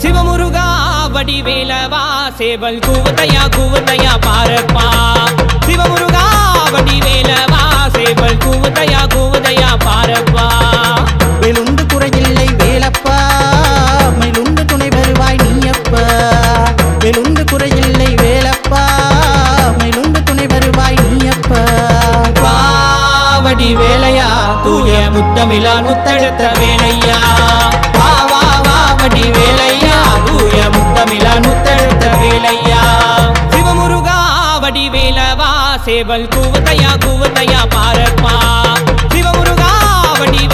சிவமுருகா வடிவேலவா சேவல் கூவதையா பாரப்பா சிவமுருகா வடிவேலவா சேவல் கூவதையா பாரப்பா வேலுண்டு குறையில்லை வேலப்பா மயிலுண்டு துணை வருவாய் நீயப்பா வேலுண்டு குறையில்லை வேலப்பா மயிலுண்டு துணை வருவாய் நீயப்பா வடி வேலையா தூய முத்தமிழால் முத்தெடுத்த வேலையா வா வா வா வடி வேலையா தூய முத்தமிழால் முத்தெடுத்த வேலையா சிவமுருகா வடி வேலவா சேவல் கூவதையா பாரப்பா சிவமுருகா வடி